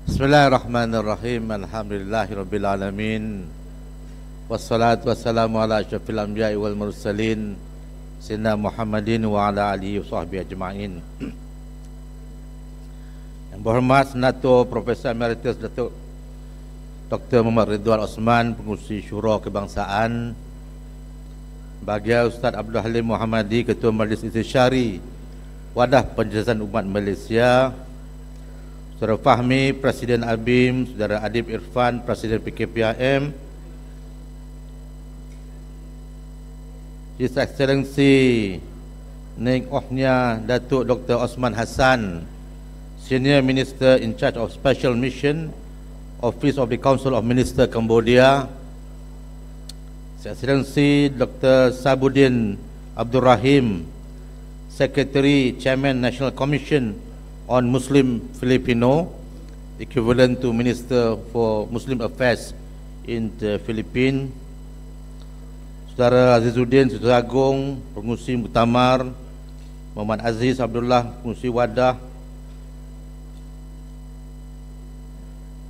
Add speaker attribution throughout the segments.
Speaker 1: Bismillahirrahmanirrahim. Alhamdulillahirabbil alamin. Wassalatu wassalamu ala asyrafil anbiya'i wal mursalin sayyidina Muhammadin wa ala alihi washabbihi ajma'in. Yang berhormat Senator Profesor Emeritus Datuk Dr. Muhammad Ridwan Osman, Pengerusi Syura Kebangsaan, Bahagia Ustaz Abdul Halim Muhammadi, Ketua Majlis Istisyari Wadah Penjelasan Umat Malaysia, Saudara Fahmi, Presiden ABIM, Saudara Adib Irfan, Presiden PKPIM, His Excellency Neng Ohnya Datuk Dr. Osman Hassan, Senior Minister in charge of Special Mission, Office of the Council of Ministers Cambodia, His Excellency Dr. Sabuddin Abdul Rahim, Secretary Chairman National Commission on Muslim Filipino, equivalent to Minister for Muslim Affairs in the Philippines, Saudara Azizuddin Saudara Agung, Pengerusi Muktamar, Muhammad Aziz Abdullah, Pengerusi Wadah,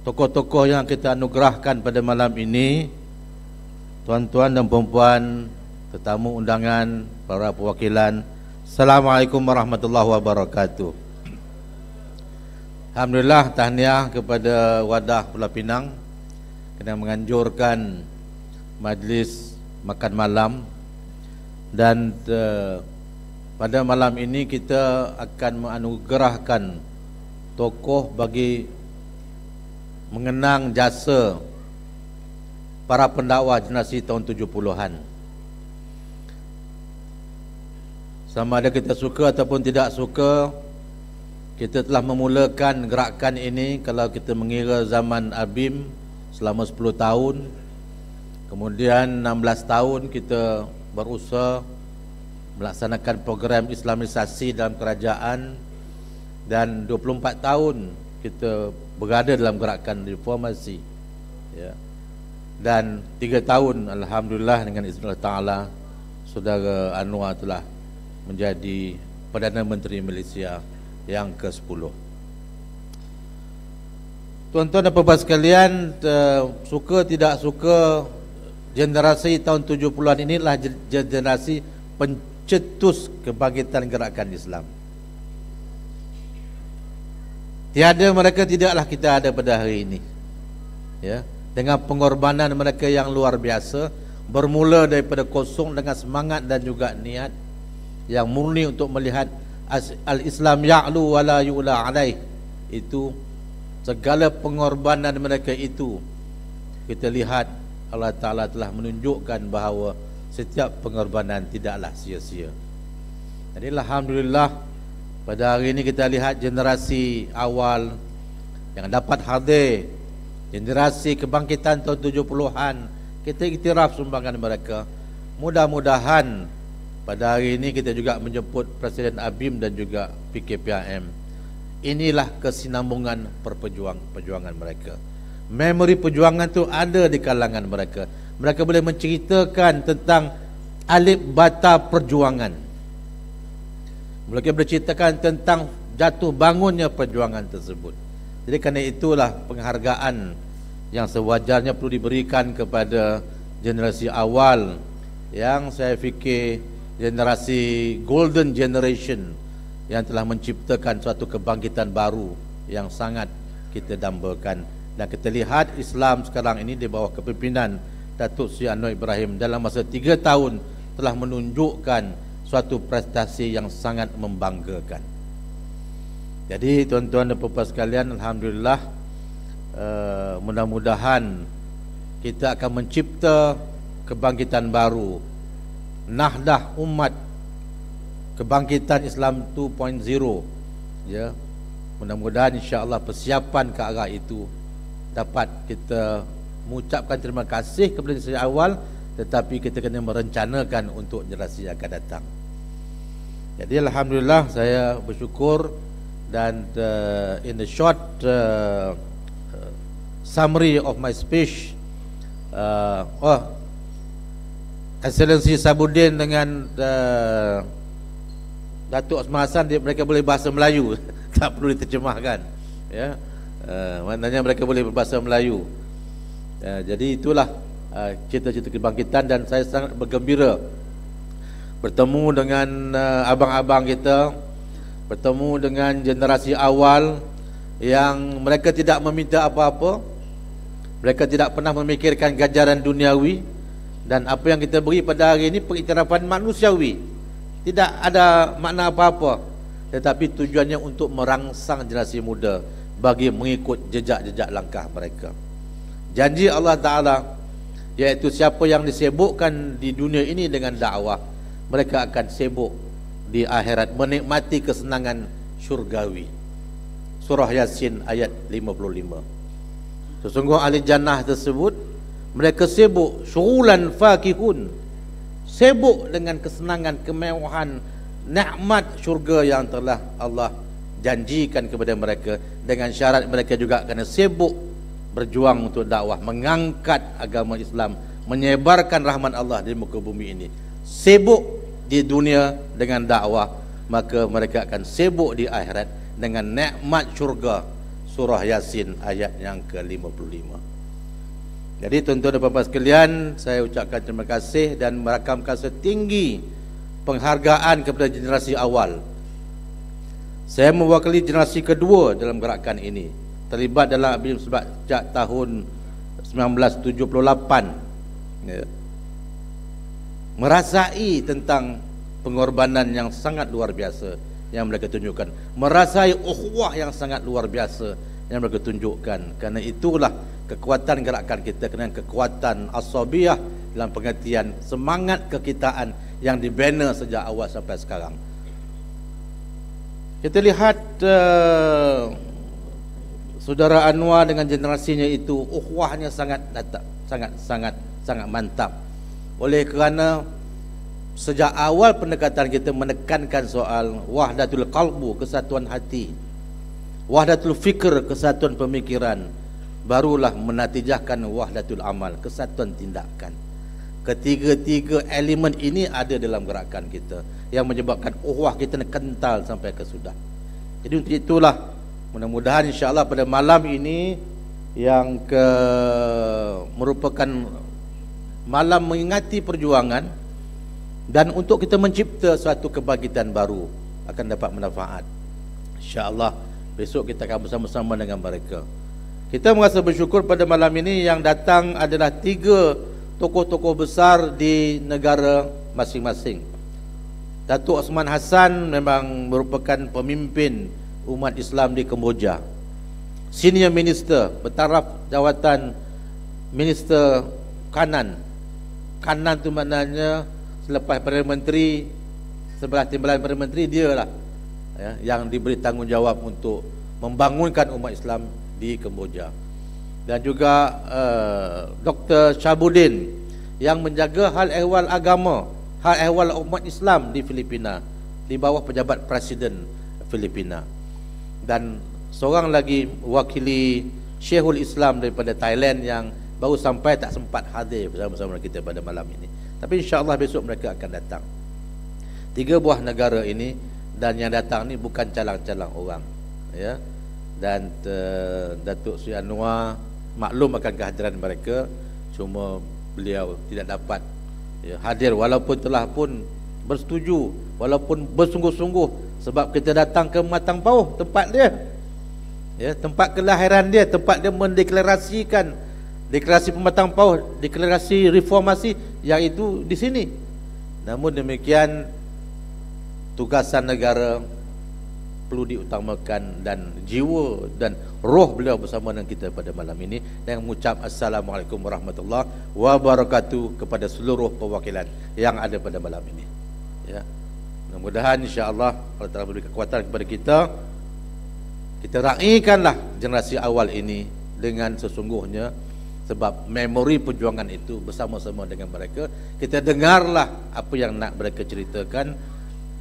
Speaker 1: tokoh-tokoh yang kita anugerahkan pada malam ini, tuan-tuan dan puan-puan, tetamu undangan, para perwakilan, Assalamualaikum warahmatullahi wabarakatuh. Alhamdulillah, tahniah kepada Wadah Pulau Pinang kena menganjurkan majlis makan malam, dan pada malam ini kita akan menganugerahkan tokoh bagi mengenang jasa para pendakwa generasi tahun 70-an. Sama ada kita suka ataupun tidak suka, kita telah memulakan gerakan ini kalau kita mengira zaman ABIM selama 10 tahun. Kemudian 16 tahun kita berusaha melaksanakan program Islamisasi dalam kerajaan, dan 24 tahun kita berada dalam gerakan reformasi, ya. Dan 3 tahun Alhamdulillah dengan izin Allah Ta'ala Saudara Anwar telah menjadi Perdana Menteri Malaysia yang ke-10. Tuan-tuan dan puan-puan sekalian, suka tidak suka, generasi tahun 70-an inilah generasi pencetus kebangkitan gerakan Islam. Tiada mereka, tidaklah kita ada pada hari ini, ya. Dengan pengorbanan mereka yang luar biasa, bermula daripada kosong dengan semangat dan juga niat yang murni untuk melihat al-Islam ya'lu wa la yu'la alaih. Itu segala pengorbanan mereka itu, kita lihat Allah Ta'ala telah menunjukkan bahawa setiap pengorbanan tidaklah sia-sia. Jadi Alhamdulillah, pada hari ini kita lihat generasi awal yang dapat hadir, generasi kebangkitan tahun 70-an, kita iktiraf sumbangan mereka. Mudah-mudahan pada hari ini kita juga menjemput Presiden ABIM dan juga PKPIM. Inilah kesinambungan perjuangan mereka. Memori perjuangan tu ada di kalangan mereka. Mereka boleh menceritakan tentang alif bata perjuangan. Mereka berceritakan tentang jatuh bangunnya perjuangan tersebut. Jadi kerana itulah penghargaan yang sewajarnya perlu diberikan kepada generasi awal, yang saya fikir generasi golden generation yang telah menciptakan suatu kebangkitan baru yang sangat kita dambakan. Dan kita lihat Islam sekarang ini di bawah kepimpinan Datuk Seri Anwar Ibrahim dalam masa 3 tahun telah menunjukkan suatu prestasi yang sangat membanggakan. Jadi tuan-tuan dan puan-puan sekalian, Alhamdulillah, mudah-mudahan kita akan mencipta kebangkitan baru, nahdah umat, kebangkitan Islam 2.0, ya. Mudah-mudahan insya-Allah persiapan ke arah itu dapat kita mengucapkan terima kasih kepada generasi awal, tetapi kita kena merencanakan untuk generasi yang akan datang. Jadi Alhamdulillah, saya bersyukur, dan in the short summary of my speech, Excellency Sabuddin dengan Datuk Osman Hassan, mereka boleh bahasa Melayu tak perlu diterjemahkan, ya. Maknanya mereka boleh berbahasa Melayu. Jadi itulah cita-cita kebangkitan, dan saya sangat bergembira bertemu dengan abang-abang kita, bertemu dengan generasi awal yang mereka tidak meminta apa-apa, mereka tidak pernah memikirkan ganjaran duniawi, dan apa yang kita beri pada hari ini pengiktirafan manusiawi, tidak ada makna apa-apa, tetapi tujuannya untuk merangsang generasi muda bagi mengikut jejak-jejak langkah mereka. Janji Allah Ta'ala, iaitu siapa yang disibukkan di dunia ini dengan dakwah, mereka akan sibuk di akhirat menikmati kesenangan syurgawi. Surah Yasin ayat 55. Sesungguhnya ahli jannah tersebut, mereka sibuk syugulan fakihun, sibuk dengan kesenangan, kemewahan, nikmat syurga yang telah Allah janjikan kepada mereka, dengan syarat mereka juga kena sibuk berjuang untuk dakwah, mengangkat agama Islam, menyebarkan rahmat Allah di muka bumi ini. Sibuk di dunia dengan dakwah, maka mereka akan sibuk di akhirat dengan nikmat syurga. Surah Yasin ayat yang ke-55. Jadi tuan-tuan dan puan-puan sekalian, saya ucapkan terima kasih dan merakamkan setinggi penghargaan kepada generasi awal. Saya mewakili generasi kedua dalam gerakan ini, terlibat dalam sejak tahun 1978, ya. Merasai tentang pengorbanan yang sangat luar biasa yang mereka tunjukkan, merasai ukhuwah yang sangat luar biasa yang mereka tunjukkan. Karena itulah kekuatan gerakan kita, kerana kekuatan asabiyah dalam pengertian semangat kekitaan yang dibina sejak awal sampai sekarang. Kita lihat saudara Anwar dengan generasinya itu, ukhuwahnya sangat mantap. Oleh kerana sejak awal pendekatan kita menekankan soal wahdatul qalbu, kesatuan hati, wahdatul fikr, kesatuan pemikiran, barulah menatijahkan wahdatul amal, kesatuan tindakan. Ketiga-tiga elemen ini ada dalam gerakan kita yang menyebabkan ukhuwah kita kental sampai ke sudah. Jadi untuk itulah mudah-mudahan insya-Allah pada malam ini yang merupakan malam mengingati perjuangan, dan untuk kita mencipta suatu kebangkitan baru akan dapat manfaat. InsyaAllah besok kita akan bersama-sama dengan mereka. Kita merasa bersyukur pada malam ini yang datang adalah 3 tokoh-tokoh besar di negara masing-masing. Datuk Osman Hassan memang merupakan pemimpin umat Islam di Kemboja, senior minister bertaraf jawatan minister kanan. Kanan tu maknanya selepas Perdana Menteri, sebelah timbalan Perdana Menteri, dia lah yang diberi tanggungjawab untuk membangunkan umat Islam di Kemboja. Dan juga Dr. Syabuddin yang menjaga hal ehwal agama, hal ehwal umat Islam di Filipina, di bawah pejabat Presiden Filipina. Dan seorang lagi wakili Syekhul Islam daripada Thailand yang baru sampai, tak sempat hadir bersama-sama kita pada malam ini. Tapi insya-Allah besok mereka akan datang. 3 buah negara ini, dan yang datang ni bukan calang-calang orang, ya. Dan Datuk Sri Anwar maklum akan kehadiran mereka, cuma beliau tidak dapat hadir, walaupun telah pun bersetuju, walaupun bersungguh-sungguh, sebab kita datang ke Matang Pauh, tempat dia, ya, tempat kelahiran dia, tempat dia mendeklarasikan deklarasi Pematang Pauh, deklarasi reformasi, yang itu di sini. Namun demikian, tugasan negara perlu diutamakan, dan jiwa dan roh beliau bersama dengan kita pada malam ini, dan mengucap Assalamualaikum warahmatullahi wabarakatuh kepada seluruh perwakilan yang ada pada malam ini, ya. Mudah-mudahan insya-Allah Allah telah beri kekuatan kepada kita. Kita raikanlah generasi awal ini dengan sesungguhnya, sebab memori perjuangan itu bersama-sama dengan mereka. Kita dengarlah apa yang nak mereka ceritakan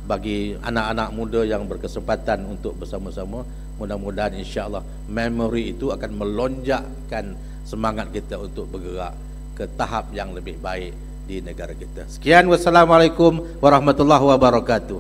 Speaker 1: bagi anak-anak muda yang berkesempatan untuk bersama-sama. Mudah-mudahan insya-Allah memori itu akan melonjakkan semangat kita untuk bergerak ke tahap yang lebih baik di negara kita. Sekian, wassalamualaikum warahmatullahi wabarakatuh.